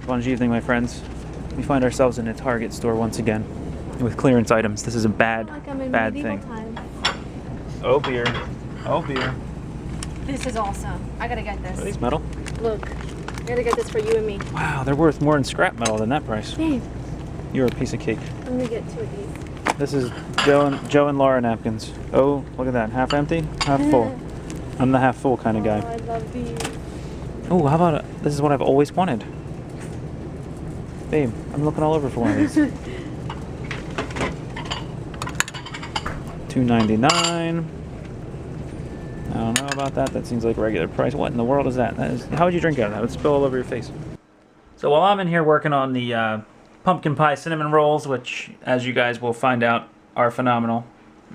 Bonjour evening, my friends. We find ourselves in a Target store once again with clearance items. This is a bad thing. Times. Oh beer. Oh beer. This is awesome. I gotta get this. Are these metal? Look, I gotta get this for you and me. Wow, they're worth more in scrap metal than that price. Babe, You're a piece of cake. I'm gonna get 2 of these. This is Joe and Laura napkins. Oh, look at that. Half empty, half full. I'm the half full kind of guy. Oh, I love these. Oh, how about this is what I've always wanted. Babe, I'm looking all over for one of these. $2.99. I don't know about that. That seems like regular price. What in the world is that? How would you drink out of that? It would spill all over your face. So while I'm in here working on the pumpkin pie cinnamon rolls, which, as you guys will find out, are phenomenal.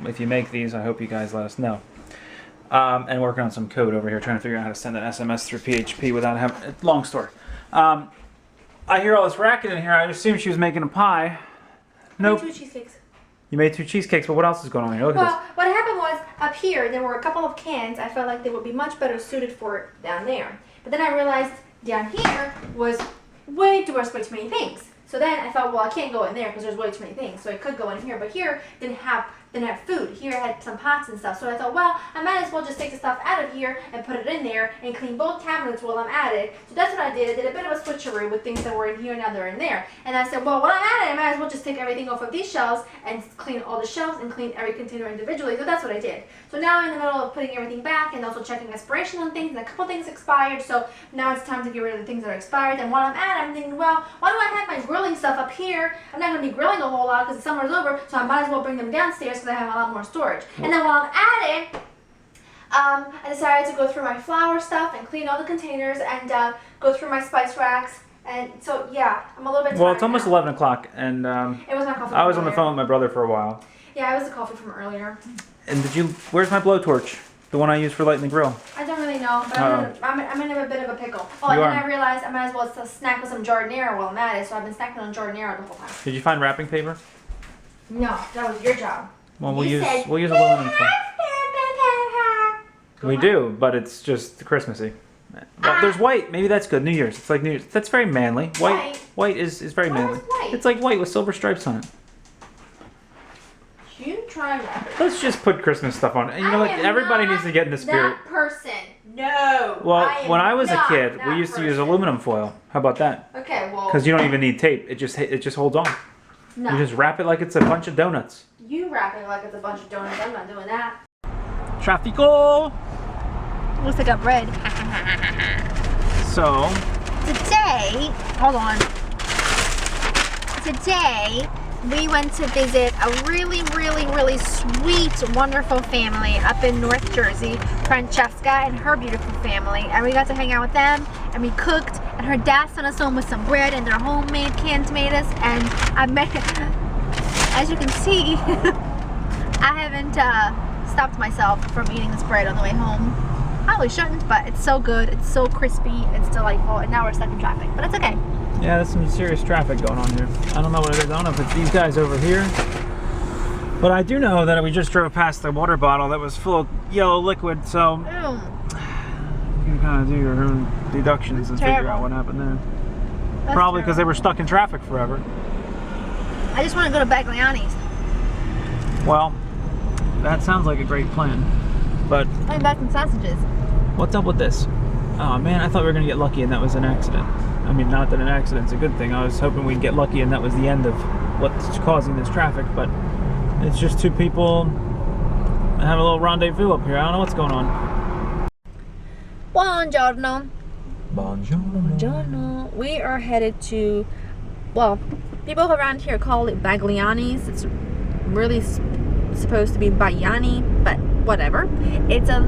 If you make these, I hope you guys let us know. And working on some code over here, trying to figure out how to send an SMS through PHP without having... Long story. I hear all this racket in here. I assumed she was making a pie. Nope. I made 2 cheesecakes. You made 2 cheesecakes, but what else is going on here? Look at Well, what happened was, up here, there were a couple of cans. I felt like they would be much better suited for down there. But then I realized down here was way too many things. So then I thought, well, I can't go in there because there's way too many things. So I could go in here, but here didn't have food. Here I had some pots and stuff. So I thought, well, I might as well just take the stuff out of here and put it in there and clean both cabinets while I'm at it. So that's what I did. I did a bit of a switcheroo with things that were in here and now they're in there. And I said, well, while I'm at it, I might as well just take everything off of these shelves and clean all the shelves and clean every container individually. So that's what I did. So now I'm in the middle of putting everything back and also checking expiration on things. And a couple things expired. So now it's time to get rid of the things that are expired. And while I'm at it, I'm thinking, well, why do I have my grilling stuff up here? I'm not going to be grilling a whole lot because the summer's over. So I might as well bring them downstairs because I have a lot more storage. And then while I'm at it, I decided to go through my flour stuff and clean all the containers and go through my spice racks. And so, yeah, I'm a little bit tired. Well, it's almost now. 11 o'clock, and It was my coffee. I was on the phone with my brother for a while. Yeah, it was the coffee from earlier. And where's my blowtorch? The one I use for lighting the grill. I don't really know, but I'm in a bit of a pickle. Oh, and then I realized I might as well snack with some giardiniera while I'm at it, so I've been snacking on giardiniera the whole time. Did you find wrapping paper? No, that was your job. Well, we'll use aluminum foil. We do, but it's just Christmassy. Well, there's white. Maybe that's good. New Year's. It's like New Year's. That's very manly. White is very manly. White? It's like white with silver stripes on it. You try that. Let's just put Christmas stuff on. And you know what? Everybody needs to get in the spirit. That person. No. Well, when I was a kid, we used to use aluminum foil. How about that? Okay, well. Because you don't even need tape. It just holds on. No. You just wrap it like it's a bunch of donuts. You wrap it like it's a bunch of donuts. I'm not doing that. Trafico! Looks like a bread. So. Today, hold on. Today, we went to visit a really, really, really sweet, wonderful family up in North Jersey, Francesca and her beautiful family. And we got to hang out with them, and we cooked, and her dad sent us home with some bread and their homemade canned tomatoes. And I made, as you can see, I haven't stopped myself from eating this bread on the way home. Probably shouldn't, but it's so good, it's so crispy, it's delightful, and now we're stuck in traffic, but it's okay. Yeah, there's some serious traffic going on here. I don't know what it is. I don't know if it's these guys over here. But I do know that we just drove past the water bottle that was full of yellow liquid, so you can kind of do your own deductions and figure out what happened there. That's probably because they were stuck in traffic forever. I just want to go to Bagliani's. Well, that sounds like a great plan. But I'm back in sausages. What's up with this? Oh man, I thought we were going to get lucky and that was an accident. I mean, not that an accident's a good thing. I was hoping we'd get lucky and that was the end of what's causing this traffic, but it's just 2 people having a little rendezvous up here. I don't know what's going on. Buongiorno. Buongiorno. Buongiorno. We are headed to, well, people around here call it Bagliani's. It's really supposed to be Baiani, but whatever. It's a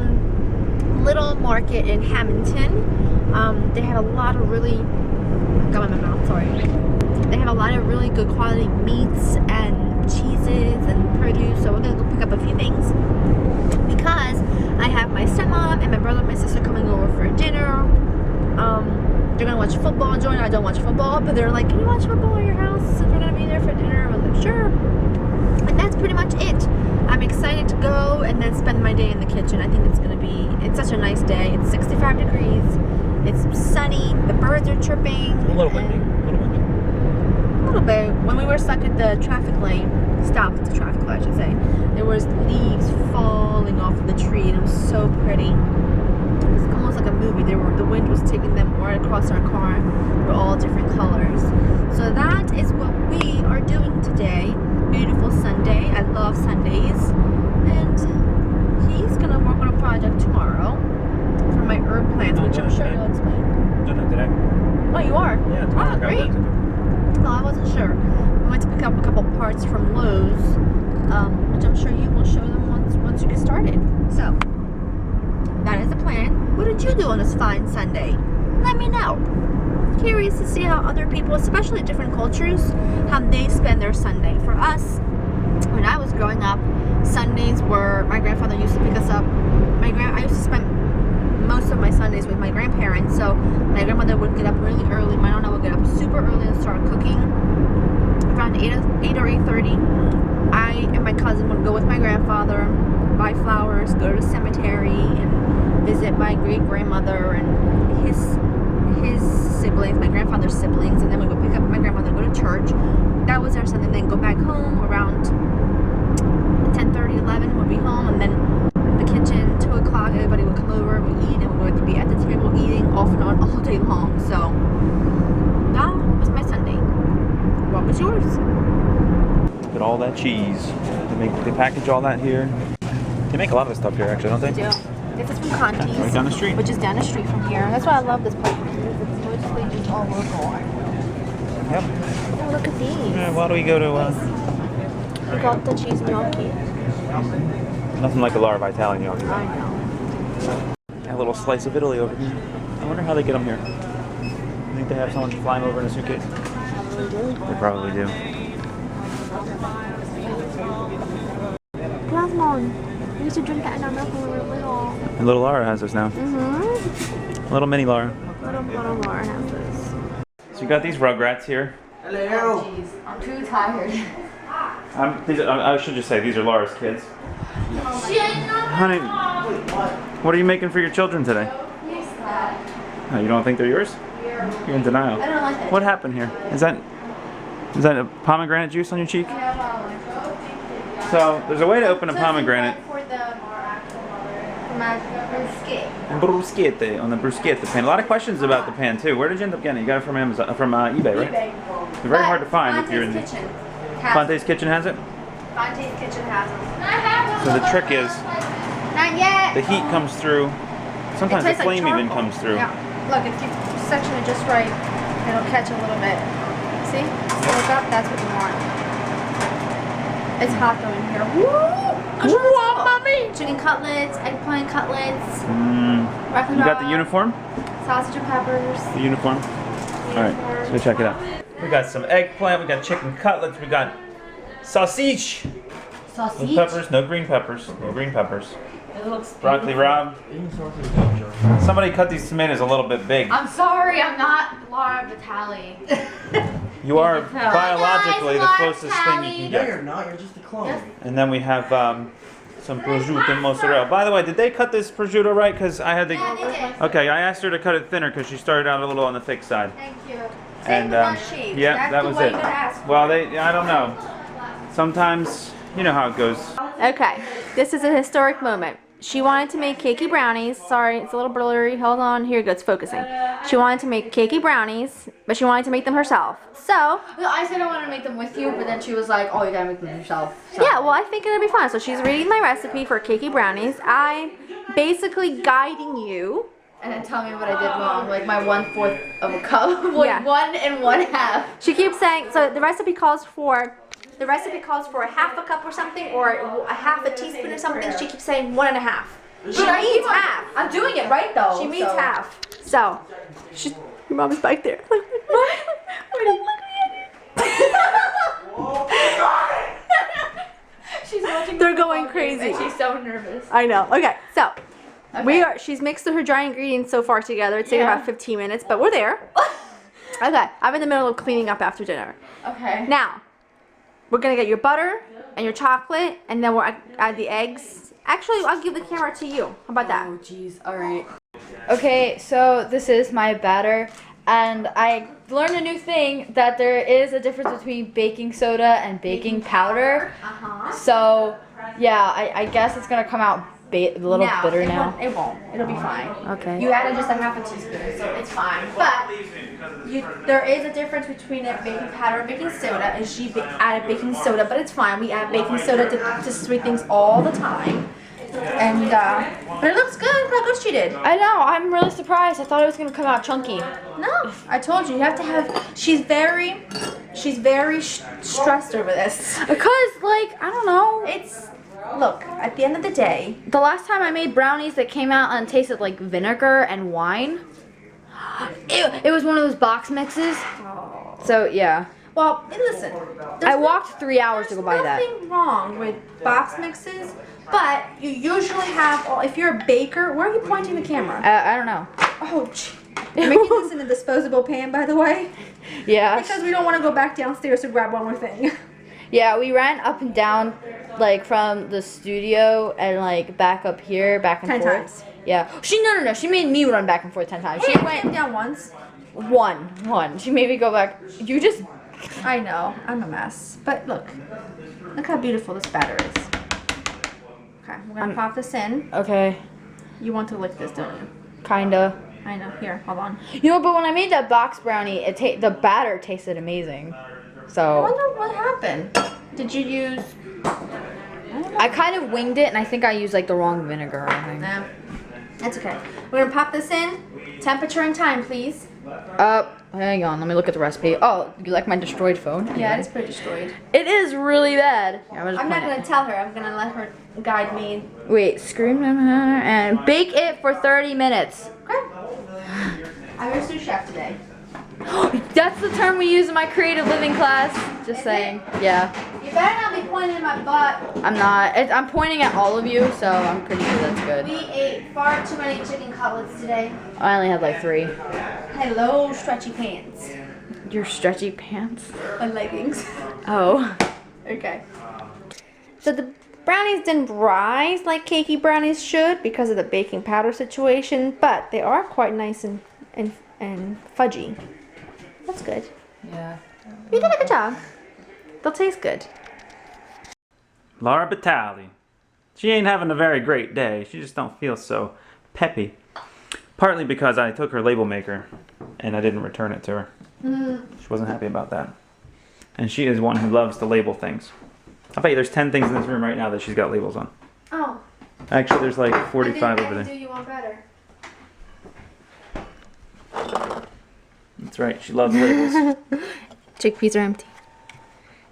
little market in Hamilton. They have a lot of really, got my mouth, sorry. They have a lot of really good quality meats and cheeses and produce, so we're gonna go pick up a few things because I have my stepmom and my brother and my sister coming over for dinner. They're gonna watch football. Joy and I don't watch football, but they're like, can you watch football at your house since we're gonna be there for dinner? I was like, sure. And that's pretty much it. I'm excited to go and then spend my day in the kitchen. I think it's such a nice day. It's 65 degrees It's sunny. The birds are chirping. A little windy. A little windy. A little bit. When we were stuck at the traffic lane, stopped at the traffic light, I should say, there was leaves falling off of the tree, and it was so pretty. It was almost like a movie. The wind was taking them right across our car. They're all different colors. So that is what we are doing today. Beautiful Sunday. I love Sundays. And he's gonna work on a project tomorrow for my herb plants, which I'm sure you'll explain. Done it today. Oh, you are? Yeah, Oh, tomorrow. great. Well, I wasn't sure. I went to pick up a couple parts from Lowe's, which I'm sure you will show them once you get started. So, that is the plan. What did you do on this fine Sunday? Let me know. Curious to see how other people, especially different cultures, how they spend their Sunday. For us, when I was growing up, Sundays were, my grandfather used to pick us up. I used to spend most of my Sundays with my grandparents, so my grandmother would get up really early. My nonna would get up super early and start cooking. Around 8 or 8:30, I and my cousin would go with my grandfather, buy flowers, go to the cemetery, and visit my great-grandmother and his siblings, my grandfather's siblings, and then we would pick up my grandmother, go to church. That was our Sunday. Then go back home around 10:30, 11, we'd be home, and then in the kitchen, 2 o'clock, everybody would come over, we eat, and we would be at the table eating off and on all day long. So that was my Sunday. What was yours? Look at all that cheese. They package all that here. They make a lot of stuff here, actually, don't they? They do. This is from Conti's, Right down the street. which is down the street from here. That's why I love this place. It's mostly just all local. Yep. Oh, look at these. Yeah, why do we go to We got the cheese gnocchi. nothing like a Lara Vitale gnocchi? I know. A little slice of Italy over here. I wonder how they get them here. I think they have someone fly them over in a suitcase. They probably do. Plasmon. We used to drink that in our milk when we were little. And little Lara has this now. Mm-hmm. Little mini Lara. Little Laura has this. So you got these Rugrats here. Hello. Jeez, I'm too tired. I should just say these are Lara's kids. Honey, what are you making for your children today? Oh, you don't think they're yours? You're in denial. I don't like it. What happened here? Is that a pomegranate juice on your cheek? So there's a way to open a pomegranate. For the Bruschetta, on the bruschetta pan. A lot of questions about the pan too. Where did you end up getting it? You got it from Amazon, from eBay, right? They're very hard to find if you're in. Fonte's Kitchen has it. Fonte's Kitchen has them. So the trick is Not yet. the heat comes through. Sometimes the It tastes flame like even charcoal. comes through. Yeah. Look, if you section it just right, it'll catch a little bit. See? Look up. That's what you want. It's hot though in here. Woo! Mommy! Chicken cutlets, eggplant cutlets, broccoli You got the raw, uniform? sausage and peppers. The uniform? Alright, let's go check it out. We got some eggplant, we got chicken cutlets, we got sausage. Sausage. No peppers, no green peppers, no green peppers. It looks Broccoli rabe. Somebody cut these tomatoes a little bit big. I'm sorry, I'm not Lara Vitale. You are biologically the closest thing you can No, get. you're not. You're just a clone. And then we have some prosciutto and mozzarella. By the way, did they cut this prosciutto right? Because I had to. Yeah, they did. Okay, I asked her to cut it thinner because she started out a little on the thick side. Thank you. And Yeah, yeah, that was it. Well, I don't know. Sometimes, you know how it goes. Okay, this is a historic moment. She wanted to make cakey brownies. Sorry, it's a little blurry. Hold on. Here it goes. Focusing. She wanted to make cakey brownies, but she wanted to make them herself. So, I said I wanted to make them with you, but then she was like, oh, you gotta make them yourself. So. yeah, well, I think it'll be fun. So she's reading my recipe for cakey brownies. I'm basically guiding you. And then tell me what I did wrong, like my 1/4 of a cup, like Yeah. 1 1/2. She keeps saying, so the recipe calls for a half a cup or something, or a half a teaspoon or something. She keeps saying 1.5. She means half. I'm doing it right though. She means so. half. So, your mom is back there. What? She's watching. They're going crazy. And she's so nervous. I know. Okay, so Okay. she's mixed her dry ingredients so far together. It's taken Yeah. about 15 minutes, but we're there. Okay, I'm in the middle of cleaning up after dinner. Okay. Now, we're gonna get your butter and your chocolate, and then we'll add the eggs. Actually, I'll give the camera to you. How about that? Oh jeez. All right. Okay, so this is my batter, and I learned a new thing that there is a difference between baking soda and baking powder. So, yeah, I guess it's gonna come out a little bitter now. It won't. It'll be fine. Okay. You added just a half a teaspoon, so it's fine. But there is a difference between a baking powder and baking soda, and she added baking soda, but it's fine. We add baking soda to sweet things all the time. And but it looks good. Look how good she did. I know. I'm really surprised. I thought it was gonna come out chunky. No, I told you. You have to have. She's very stressed over this. Because, like, I don't know. It's look. At the end of the day, The last time I made brownies that came out and tasted like vinegar and wine. It was one of those box mixes. So yeah. well, listen. I walked 3 hours to go buy that. There's nothing wrong with box mixes, but you usually have. Well, if you're a baker, where are you pointing the camera? I don't know. Oh, gee. You're making this in a disposable pan, by the way, Yeah. because we don't want to go back downstairs to grab one more thing. Yeah, we ran up and down, like from the studio and like back up here, back and 10 forth. times. Yeah. No. She made me run back and forth 10 times. She Hey, I went came down once. one. She made me go back. You just. I know, I'm a mess. But look how beautiful this batter is. Okay, we're gonna pop this in. Okay. You want to lick this, don't you? Kinda. I know. Here, hold on. You know, but when I made that box brownie, the batter tasted amazing. I So wonder what happened. Did you use? I kind of winged it, and I think I used like the wrong vinegar or something. Nah, that's okay. We're gonna pop this in. Temperature and time, please. Hang on. Let me look at the recipe. Oh, you like my destroyed phone? Yeah, it's pretty destroyed. It is really bad. Here, I'm not gonna tell her. I'm gonna let her guide me. Wait, scream and bake it for 30 minutes. Okay. I'm your sous chef today. That's the term we use in my creative living class. Just saying. Yeah. You better not be pointing at my butt. I'm not. I'm pointing at all of you, so I'm pretty sure that's good. We ate far too many chicken cutlets today. I only had like 3. Hello, stretchy pants. Your stretchy pants? Or leggings. Oh. Okay. So the brownies didn't rise like cakey brownies should because of the baking powder situation, but they are quite nice and fudgy. That's good. Yeah. You did a good job. They'll taste good. Laura Batali. She ain't having a very great day. She just don't feel so peppy. Partly because I took her label maker and I didn't return it to her. She wasn't happy about that. And she is one who loves to label things. I bet you there's 10 things in this room right now that she's got labels on. Oh. Actually, there's like 45 I over didn't there. do you one better. That's right, she loves labels. Chickpeas are empty.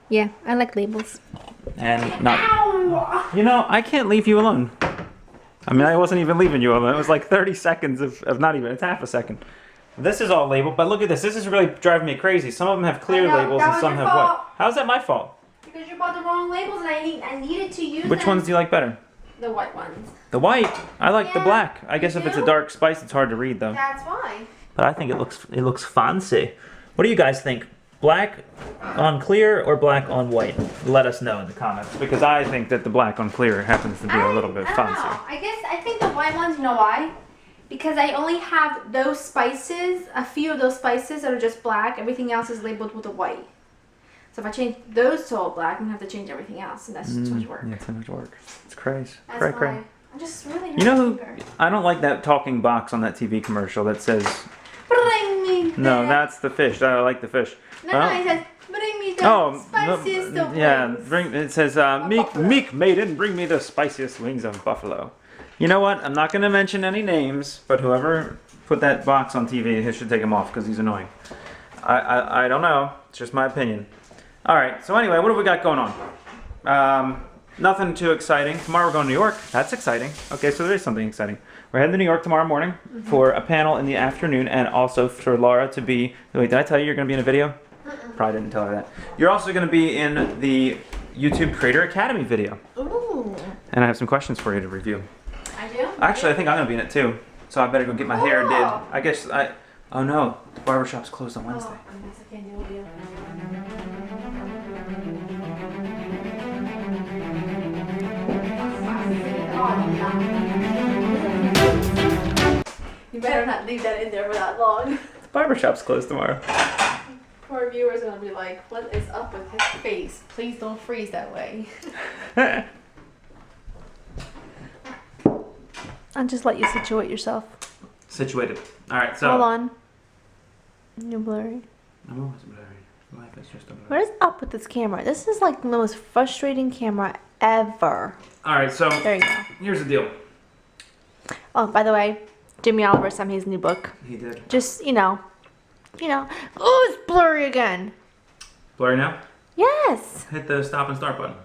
Yeah, I like labels. And not... You know, I can't leave you alone. I mean, I wasn't even leaving you alone. It was like 30 seconds of not even, it's half a second. This is all labeled, but look at this. This is really driving me crazy. Some of them have clear I know, labels that and was some your have fault. white. How's that my fault? Because you bought the wrong labels and I needed to use Which them. ones do you like better? The white ones. The white. I like the Yeah, black. I guess you if it's a do? dark spice, it's hard to read though. That's why. But I think it looks fancy. What do you guys think? Black on clear or black on white? Let us know in the comments because I think that the black on clear happens to be a little bit I don't fancy. know. I think the white ones, you know why? Because I only have those spices, a few of those spices that are just black. Everything else is labeled with a white. So if I change those to all black, I'm gonna have to change everything else, and that's too much work. Yeah, too much work. It's crazy. That's Cray, why. cray. I'm just really. You know who? hungry. I don't like that talking box on that TV commercial that says. Bring me. No, the- that's the fish. I like the fish. No, it says bring me the Oh, spiciest of yeah. wings. Bring. It says, meek maiden, bring me the spiciest wings of buffalo. You know what? I'm not going to mention any names, but whoever put that box on TV, he should take him off because he's annoying. I don't know. It's just my opinion. All right. So anyway, what have we got going on? Nothing too exciting. Tomorrow we're going to New York. That's exciting. Okay, so there is something exciting. We're heading to New York tomorrow morning for a panel in the afternoon, and also for Laura to be. Wait, did I tell you you're going to be in a video? Probably didn't tell her that. You're also going to be in the YouTube Creator Academy video. Ooh. And I have some questions for you to review. I do. Actually, I think I'm going to be in it too. So I better go get my hair did. Oh. I guess I... Oh no, the barbershop's closed on Wednesday. Oh, I guess I can't do it. You You better not leave that in there for that long. The barber shop's closed tomorrow. Poor viewers are gonna be like, what is up with his face? Please don't freeze that way. I'll just let you situate yourself. Situated. All right, so. Hold on. You're blurry. I'm always blurry. Life is just a blur. What is up with this camera? This is like the most frustrating camera ever. All right, so There you go. here's the deal. Oh, by the way, Jimmy Oliver sent me his new book. He did. Just, you know. Oh, it's blurry again. Blurry now? Yes. Hit the stop and start button.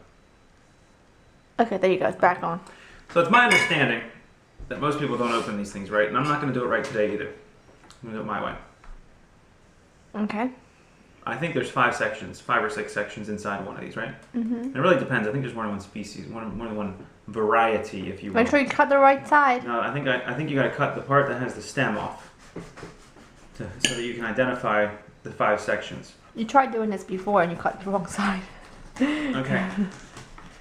Okay, there you go. It's back on. So it's my understanding that most people don't open these things right, and I'm not going to do it right today either. I'm going to do it my way. Okay. I think there's 5 or 6 sections inside one of these, right? Mm-hmm. And it really depends. I think there's more than one species, more than one variety, if you will. Make sure you cut the right side. No, I think you got to cut the part that has the stem off, so that you can identify the 5 sections. You tried doing this before and you cut the wrong side. Okay.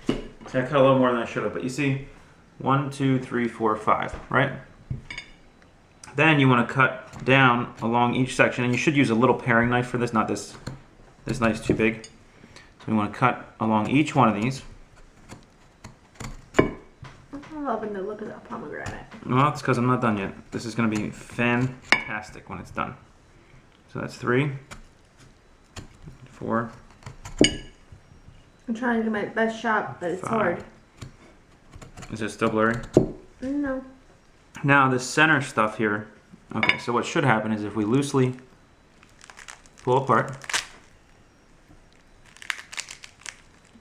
See, I cut a little more than I should have, but you see, 1, 2, 3, 4, 5, right? Then you want to cut down along each section, and you should use a little paring knife for this, not this knife's too big. So we want to cut along each one of these. I'm loving the look of that pomegranate. Well, it's because I'm not done yet. This is going to be fantastic when it's done. So that's 3, 4. I'm trying to do my best shot, but it's 5. hard. Is it still blurry? No. Now this center stuff here. Okay, so what should happen is if we loosely pull apart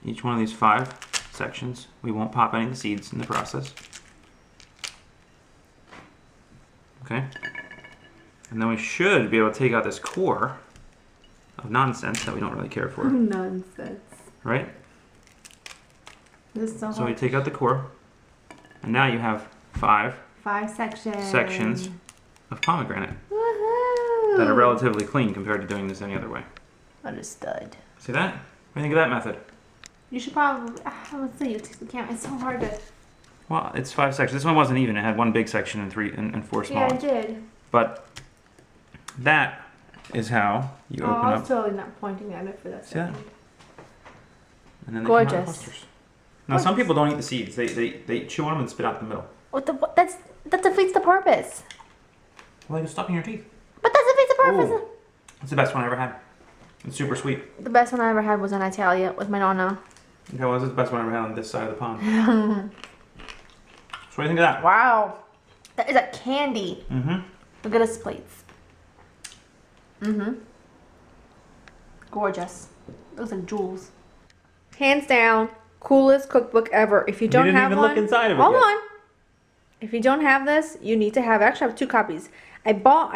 each one of these 5 sections, we won't pop any of the seeds in the process. Okay? And then we should be able to take out this core of nonsense that we don't really care for, Nonsense. right? This is so So we hard. take out the core, and now you have 5 5 sections. sections of pomegranate Woohoo! that are relatively clean compared to doing this any other way. Understood. See that? What do you think of that method? You should probably. Let's see. You take the camera. It's so hard to. Well, it's 5 sections. This one wasn't even. It had 1 big section and 4 small Yeah, I ones. did. But that is how you Oh, open I up. was totally not pointing at it for that See that? second. And then they come out in Gorgeous. clusters. Now, some people don't eat the seeds. They chew on them and spit out the middle. What? That defeats the purpose. Well, you stuff in your teeth. But that defeats the purpose. Ooh. It's the best one I ever had. It's super sweet. The best one I ever had was in Italia with my nonna. Okay, well, this is the best one I ever had on this side of the pond. So what do you think of that? Wow. That is a candy. Mm-hmm. Look at his plates. Mm-hmm. Gorgeous. Looks like jewels. Hands down, coolest cookbook ever. If you don't didn't have even one, look inside of it hold yet. on. If you don't have this, you need to have. Actually, I have 2 copies. I bought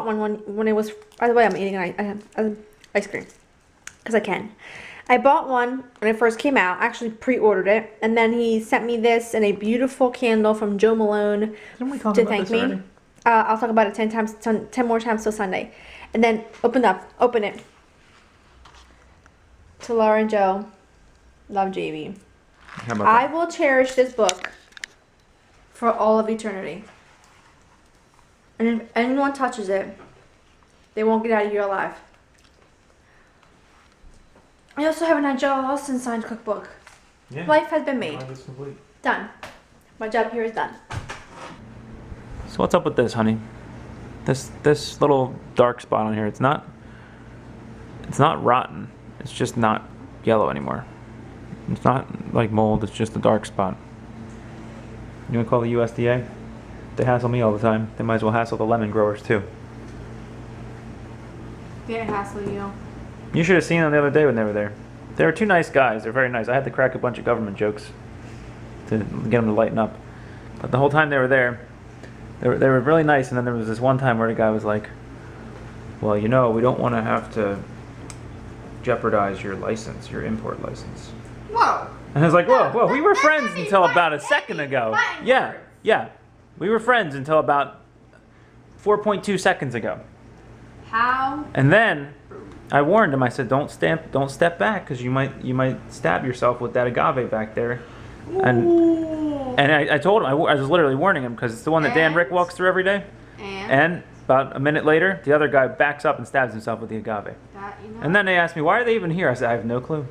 one when it was. By the way, I'm eating ice cream because I can. I bought one when it first came out. I actually pre-ordered it, and then he sent me this and a beautiful candle from Joe Malone Didn't we talk to about thank this me. already? I'll talk about it 10 more times till Sunday, and then open it. To Laura and Joe, love JV. How about I that? will cherish this book for all of eternity. And if anyone touches it, they won't get out of here alive. I also have a Nigel Austin signed cookbook. Yeah. Life has been made. Life is complete. Done. My job here is done. So what's up with this, honey? This little dark spot on here, it's not rotten. It's just not yellow anymore. It's not like mold, it's just a dark spot. You wanna call the USDA? They hassle me all the time. They might as well hassle the lemon growers too. They didn't hassle you. You should have seen them the other day when they were there. They were 2 nice guys. They're very nice. I had to crack a bunch of government jokes to get them to lighten up. But the whole time they were there, they were really nice. And then there was this one time where the guy was like, well, you know, we don't want to have to jeopardize your license, your import license. Whoa. And I was like, whoa, we were That friends can't be until right. about a That second can't be ago. fighting Yeah, words. yeah. We were friends until about 4.2 seconds ago. How? And then I warned him. I said, "Don't step back, because you might stab yourself with that agave back there." And I told him, I was literally warning him, because it's the one that Dan Rick And? walks through every day. And about a minute later, the other guy backs up and stabs himself with the agave. That, you know. And then they asked me, why are they even here? I said, I have no clue.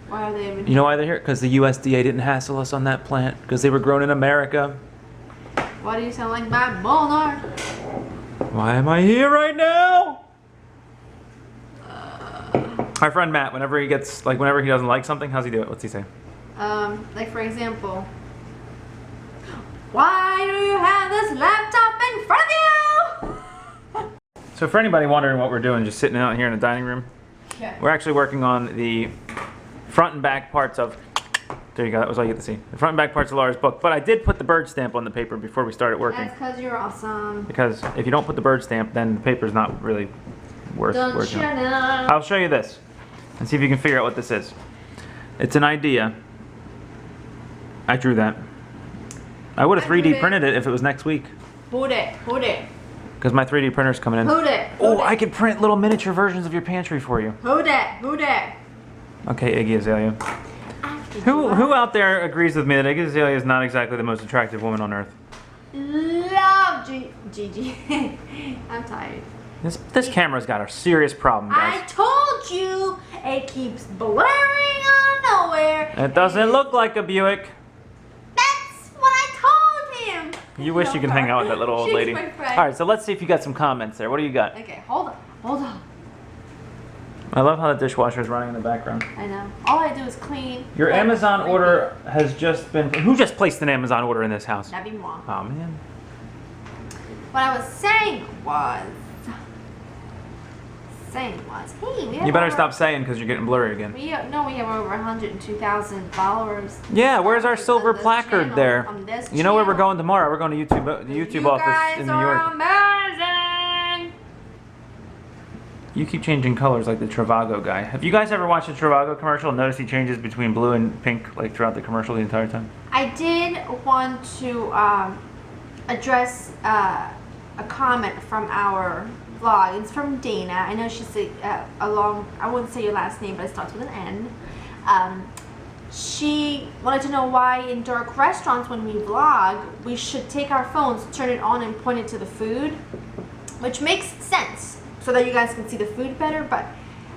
Why are they even? You know why they're here? Because the USDA didn't hassle us on that plant. Because they were grown in America. Why do you sound like my Molnar? Why am I here right now? Our friend Matt, whenever he doesn't like something, how's he do it? What's he say? Like for example, why do you have this laptop in front of you? So for anybody wondering what we're doing, just sitting out here in the dining room, Yeah. we're actually working on the front and back parts of, there you go, that was all you get to see. The front and back parts of Laura's book. But I did put the bird stamp on the paper before we started working. That's because you're awesome. Because if you don't put the bird stamp, then the paper's not really worth Don't working you on. know? I'll show you this and see if you can figure out what this is. It's an idea. I drew that. I would have I drew 3D it. printed it if it was next week. Hold it. Because my 3D printer's coming in. Hold it. Oh, I could print little miniature versions of your pantry for you. Hold it. Okay, Iggy Azalea. Who out there agrees with me that Iggy Azalea is not exactly the most attractive woman on earth? Love Gigi. I'm tired. This camera's got a serious problem, I guys. told you it keeps blaring out of nowhere. It doesn't look like a Buick. That's what I told him. You wish you could hang out with that little old She's lady. my friend. All right, so let's see if you got some comments there. What do you got? Okay, hold on. I love how the dishwasher is running in the background. I know. All I do is clean. Your cook, Amazon repeat. order has just been... Who just placed an Amazon order in this house? That'd be more. Oh, man. What I was saying was, hey, we have You better over- stop saying because you're getting blurry again. We have over 102,000 followers. Yeah, where's our silver on this placard channel, there? on this You know where we're channel. going tomorrow? We're going to the YouTube You office guys in New are York. amazing. You keep changing colors like the Travago guy. Have you guys ever watched a Travago commercial and noticed he changes between blue and pink like throughout the commercial the entire time? I did want to address a comment from our vlog. It's from Dana. I know she's I wouldn't say your last name, but it starts with an N. She wanted to know why in dark restaurants when we vlog, we should take our phones, turn it on, and point it to the food, which makes sense so that you guys can see the food better, but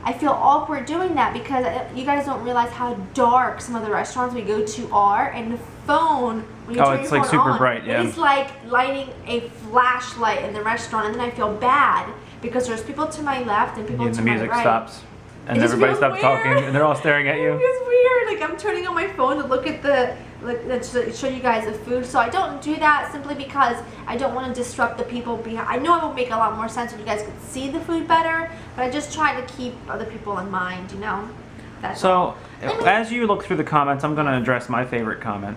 I feel awkward doing that because you guys don't realize how dark some of the restaurants we go to are, and the phone, when you turn it's your like phone super on, bright, yeah. it's like lighting a flashlight in the restaurant, and then I feel bad because there's people to my left and people And to the my music right. stops. And It just everybody feels stops talking weird. and they're all staring at It you. feels weird. Like I'm turning on my phone to look at to show you guys the food. So I don't do that simply because I don't want to disrupt the people behind. I know it would make a lot more sense if you guys could see the food better, but I just try to keep other people in mind, you know? That's all. So, as you look through the comments, I'm going to address my favorite comment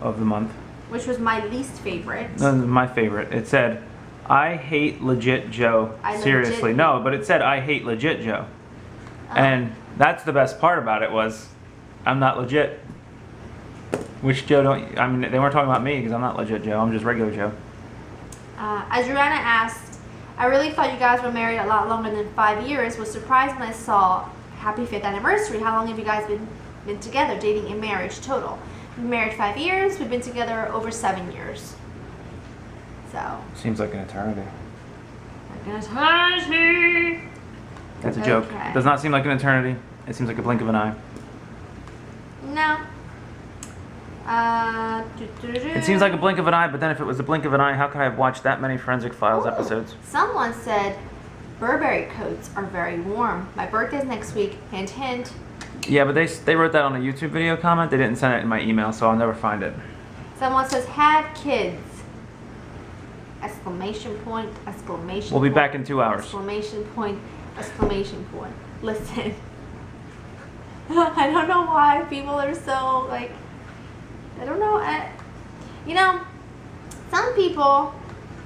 of the month. Which was my least favorite. My favorite. It said, I hate legit Joe. I Seriously. legit- No, but it said, I hate legit Joe. And that's the best part about it was, I'm not legit. Which Joe don't, I mean, they weren't talking about me because I'm not legit Joe. I'm just regular Joe. Adriana asked, I really thought you guys were married a lot longer than 5 years. Was surprised when I saw happy 5th anniversary. How long have you guys been together, dating and marriage total? We've been married 5 years. We've been together over 7 years. So. Seems like an eternity. Like an eternity. That's a joke. Okay. It does not seem like an eternity. It seems like a blink of an eye. No. It seems like a blink of an eye, but then if it was a blink of an eye, how could I have watched that many Forensic Files Ooh. episodes? Someone said Burberry coats are very warm. My birthday's next week. Hint, hint. Yeah, but they wrote that on a YouTube video comment. They didn't send it in my email, so I'll never find it. Someone says have kids. Exclamation point, exclamation We'll be point, back in 2 hours. Exclamation point, exclamation point. Listen. I don't know why people are so like, I don't know. You know, some people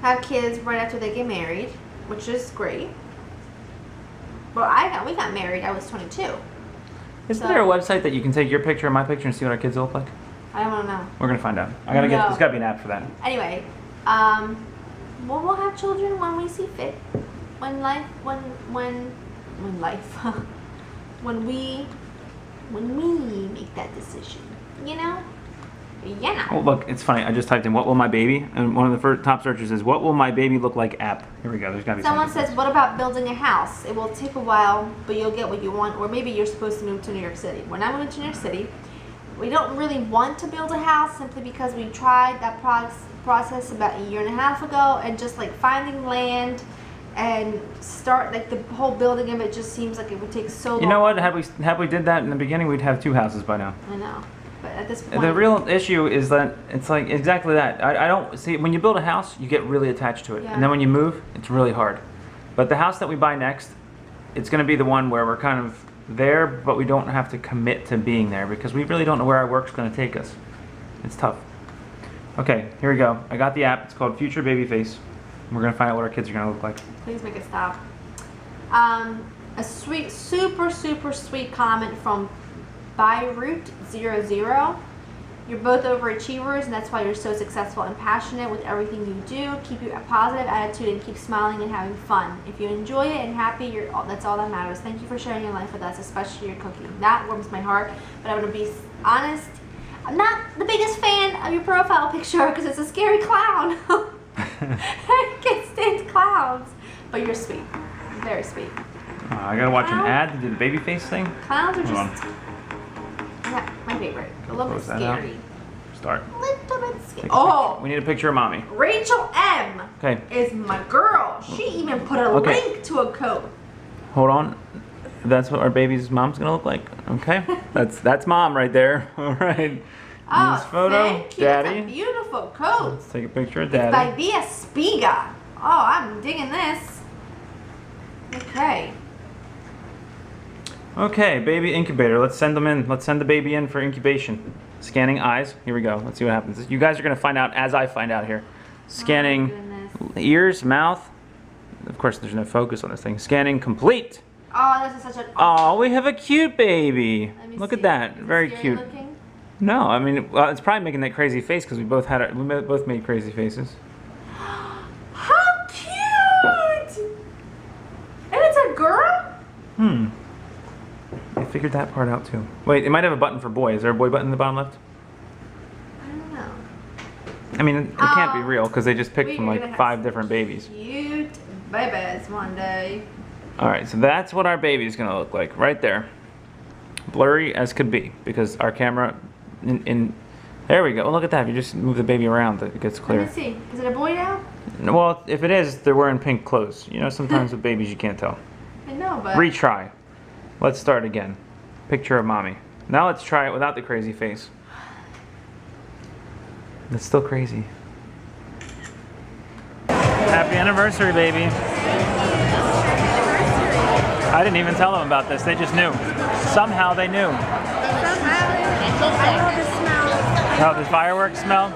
have kids right after they get married, which is great. But we got married, I was 22. Isn't there a website that you can take your picture and my picture and see what our kids look like? I don't know. We're gonna find out. There's gotta be an app for that. Anyway, we'll have children when we see fit. When we make that decision, you know? Yeah. Oh, look, it's funny. I just typed in, what will my baby? And one of the first top searches is, what will my baby look like app? Here we go. There's got to be Someone something. says, what about building a house? It will take a while, but you'll get what you want. Or maybe you're supposed to move to New York City. We're not moving to New York City. We don't really want to build a house simply because we tried that process about 1.5 years ago, and just like finding land and start like the whole building of it just seems like it would take so long. You know what? Had we did that in the beginning, we'd have 2 houses by now. I know. But at this point, The real issue is that it's like exactly that. I don't see, when you build a house, you get really attached to it, Yeah. and then when you move, it's really hard. But the house that we buy next, it's going to be the one where we're kind of there, but we don't have to commit to being there because we really don't know where our work's going to take us. It's tough. Okay, here we go. I got the app. It's called Future Baby Face. We're going to find out what our kids are going to look like. please make it stop. A sweet, super sweet comment from Beirut00. You're both overachievers, and that's why you're so successful and passionate with everything you do. Keep your positive attitude and keep smiling and having fun. If you enjoy it and happy, that's all that matters. Thank you for sharing your life with us, especially your cooking. That warms my heart. But I'm gonna be honest, I'm not the biggest fan of your profile picture because it's a scary clown. I can't stand clowns. But you're sweet, very sweet. I got to watch an ad to do the baby face thing. Clowns are Hold on. just not my favorite. A little bit Close that out. scary. Start. A little bit scary. Take a Oh, picture. We need a picture of mommy. Rachel M. Okay, is my girl. She even put a Okay. link to a code. hold on. That's what our baby's mom's gonna look like. Okay, that's mom right there. All right. Oh, This photo, thank you. That's a daddy. beautiful code. Let's take a picture of By daddy. Via Spiga. Oh, I'm digging this. Okay. Okay, baby incubator. Let's send them in. Let's send the baby in for incubation. Scanning eyes. Here we go. Let's see what happens. You guys are gonna find out as I find out here. Scanning goodness. ears, mouth. Of course, there's no focus on this thing. Scanning complete. Oh, this is such an. Oh, we have a cute baby. Let me Look see. at that. Is it Very scary cute. looking? No, I mean, well, it's probably making that crazy face because we both made crazy faces. How cute! And it's a girl? I figured that part out too. Wait, it might have a button for boy. Is there a boy button in the bottom left? I don't know. I mean, it can't be Oh. real because they just picked from We're like gonna have 5 some different babies. Cute babies one day. All right, so that's what our baby's gonna look like right there. Blurry as could be because our camera there we go. Oh, look at that. If you just move the baby around, it gets Let clear. me see. Is it a boy now? Well, if it is, they're wearing pink clothes. You know, sometimes with babies you can't tell. I know, but. Retry. Let's start again. Picture of mommy. Now let's try it without the crazy face. It's still crazy. Happy anniversary, baby. I didn't even tell them about this. They just knew. Somehow they knew. I love the smell. Oh, the fireworks smell?